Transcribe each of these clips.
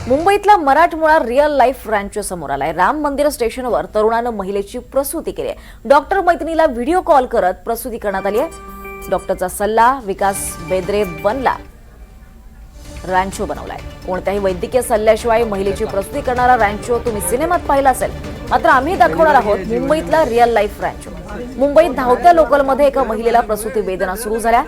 मुंबईतला मराठमोळा real life Rancho समोर आलाय। राम मंदिर स्टेशनवर तरुणानं महिलेची प्रसूती केली आहे। डॉक्टर मैत्रिणीला व्हिडिओ कॉल करत प्रसूती करण्यात आली आहे। डॉक्टरचा सल्ला, विकास बेद्रे बनला रॅन्चो बनवलाय। कोणत्याही वैद्यकीय सल्ल्याशिवाय महिलेची प्रसूती करणारा रॅन्चो तुम्ही सिनेमात पाहिला असेल, मात्र आम्ही दाखवणार आहोत मुंबईतला रिअल लाईफ रॅन्चो। मुंबईत धावत्या लोकलमध्ये एका महिलेला प्रसूती वेदना सुरू झाल्या।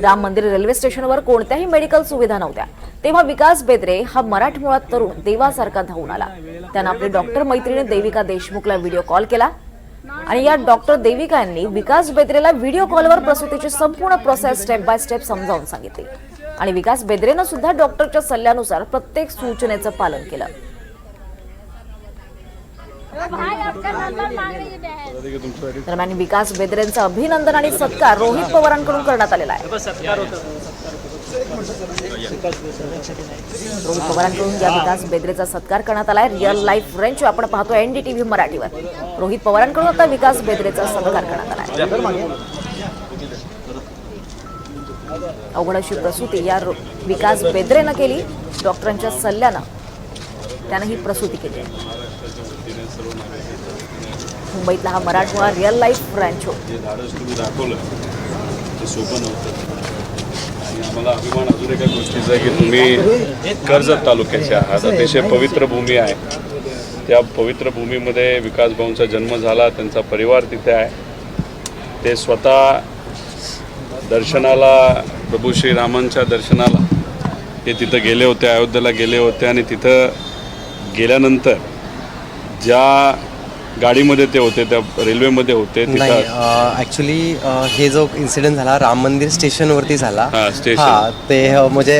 राम मंदिर रेल्वे स्टेशनवर कोणत्याही मेडिकल सुविधा नव्हत्या, तेव्हा विकास बेद्रे हा मराठमोळा तरुण देवासारखा धावून आला। त्यानं आपली डॉक्टर मैत्रिणी देविका देशमुखला व्हिडिओ कॉल केला आणि या डॉक्टर देविका यांनी विकास बेद्रेला व्हिडिओ कॉलवर प्रसूतीची संपूर्ण प्रोसेस स्टेप बाय स्टेप समजावून सांगितली आणि विकास बेद्रेनं सुद्धा डॉक्टरच्या सल्ल्यानुसार प्रत्येक सूचनेचं पालन केलं। दरम्यान विकास बेद्रेंचं अभिनंदन आणि सत्कार रोहित पवारांकडून करण्यात आलेला आहे। रोहित पवारांकडून या विकास बेद्रेचा सत्कार करण्यात आलाय। रिअल लाईफ रॅन्चो आपण पाहतो NDTV मराठीवर। रोहित पवारांकडून आता विकास बेद्रेचा सत्कार करण्यात आलाय। अवघड अशी प्रसूती या विकास बेद्रेनं केली। डॉक्टरांच्या सल्ल्यानं त्यानं ही प्रसूती केली आहे। मुंबईतला हा मराठमोळा रिअल लाईफ रॅन्चो दाखवलं ते सोपं नव्हतं आणि आम्हाला अभिमान अजून एका गोष्टीचा आहे की तुम्ही कर्जत तालुक्याचे आहात। अतिशय पवित्र भूमी आहे। त्या पवित्र भूमीमध्ये विकास भाऊंचा जन्म झाला, त्यांचा परिवार तिथे आहे। ते स्वतः दर्शनाला, प्रभू श्रीरामांच्या दर्शनाला ते तिथं गेले होते, अयोध्येला गेले होते आणि तिथं गेल्यानंतर ज्या गाडीमध्ये ते होते त्या रेल्वेमध्ये होते। नाही, ॲक्च्युली हे जो इन्सिडेंट झाला राम मंदिर स्टेशनवरती झाला। हां, ते म्हणजे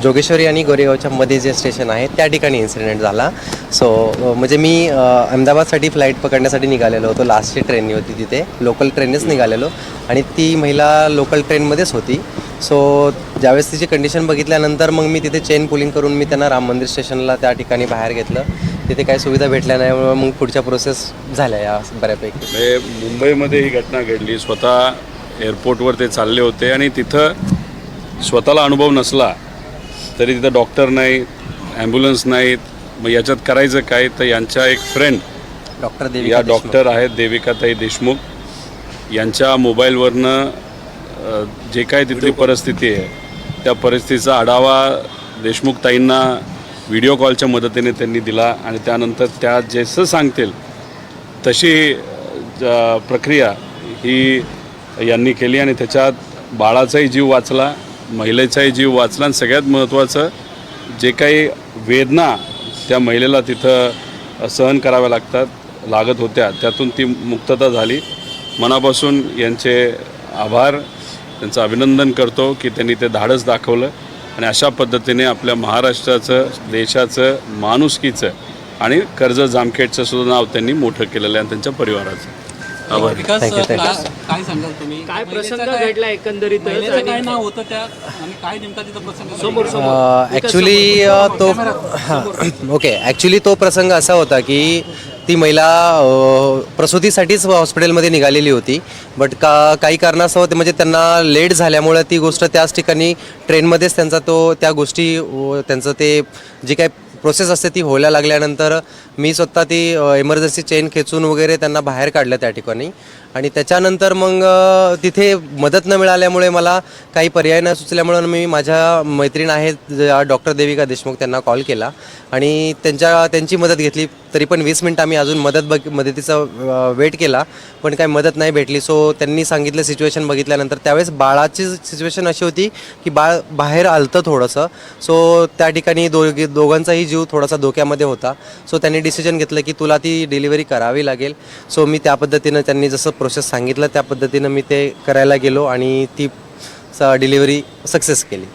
जोगेश्वरी आणि गोरेगावच्या मध्ये जे स्टेशन आहे त्या ठिकाणी इन्सिडेंट झाला। सो म्हणजे मी अहमदाबादसाठी फ्लाईट पकडण्यासाठी निघालेलो होतो। लास्टची ट्रेन होती तिथे, लोकल ट्रेनच निघालेलो आणि ती महिला लोकल ट्रेनमध्येच होती। सो ज्यावेळेस तिची कंडिशन बघितल्यानंतर मग मी तिथे चेन पुलिंग करून मी त्यांना राम मंदिर स्टेशनला त्या ठिकाणी बाहेर घेतलं। तिथे काही सुविधा भेटल्या नाही, मग पुढच्या प्रोसेस झाल्या या बऱ्यापैकी। मुंबईमध्ये ही घटना घडली। स्वतः एअरपोर्टवर ते चालले होते आणि तिथं स्वतःला अनुभव नसला तरी तिथं डॉक्टर नाहीत, ॲम्ब्युलन्स नाहीत। मग याच्यात करायचं काय? तर यांच्या एक फ्रेंड डॉक्टर आहेत देविकाताई देशमुख, यांच्या मोबाईलवरनं जे काय तिथली परिस्थिती आहे त्या परिस्थितीचा आढावा देशमुख ताईंना व्हिडिओ कॉलच्या मदतीने त्यांनी दिला आणि त्यानंतर त्या जसं सांगतील तशी प्रक्रिया ही यांनी केली आणि त्याच्यात बाळाचाही जीव वाचला, महिलेचाही जीव वाचला आणि सगळ्यात महत्त्वाचं जे काही वेदना त्या महिलेला तिथं सहन कराव्या लागत होत्या त्यातून ती मुक्तता झाली। मनापासून यांचे आभार, त्यांचं अभिनंदन करतो की त्यांनी ते धाडस दाखवलं आणि अशा पद्धतीने आपल्या महाराष्ट्राचं, देशाचं, माणुसकीचं आणि कर्जत जामखेडचं सुद्धा नाव त्यांनी मोठं केलेलं आहे आणि त्यांच्या परिवाराचं। आभार। काय सांगाल तुम्ही? काय प्रसंग घडला एकंदरीत? काय नाव होतं त्या आणि काय नेमका तिथं प्रसंग? ॲक्च्युली तो ॲक्च्युली तो प्रसंग असा होता की ती महिला प्रसूतीसाठीच हॉस्पिटलमध्ये निघालेली होती, बट काही कारणास्तव ते म्हणजे त्यांना लेट झाल्यामुळे ती गोष्ट त्याच ठिकाणी ट्रेनमध्येच त्या गोष्टी त्यांचं ते जी काय प्रोसेस असते ती व्हायला लागल्यानंतर मी स्वतः ती इमर्जन्सी चेन खेचून वगैरे त्यांना बाहेर काढलं त्या ठिकाणी आणि त्याच्यानंतर मग तिथे मदत न मिळाल्यामुळे मला काही पर्याय न सुचल्यामुळे मी माझ्या मैत्रीण आहेत डॉक्टर देविका देशमुख त्यांना कॉल केला आणि त्यांची मदत घेतली। तरी पण 20 मिनिट आम्ही अजून मदतीचा वेट केला पण काही मदत नाही भेटली। सो त्यांनी सांगितलं सिच्युएशन बघितल्यानंतर त्यावेळेस बाळाची सिच्युएशन अशी होती की बाळ बाहेर आलतं थोडंसं। सो त्या ठिकाणी दोघांचाही जीव थोडासा धोक्यामध्ये होता। सो त्यांनी डिसिजन घेतलं की तुला ती डिलिव्हरी करावी लागेल। सो मी त्या पद्धतीनं त्यांनी जसं प्रोसेस सांगितलं त्या पद्धतीनं मी ते करायला गेलो आणि ती डिलिव्हरी सक्सेस केली।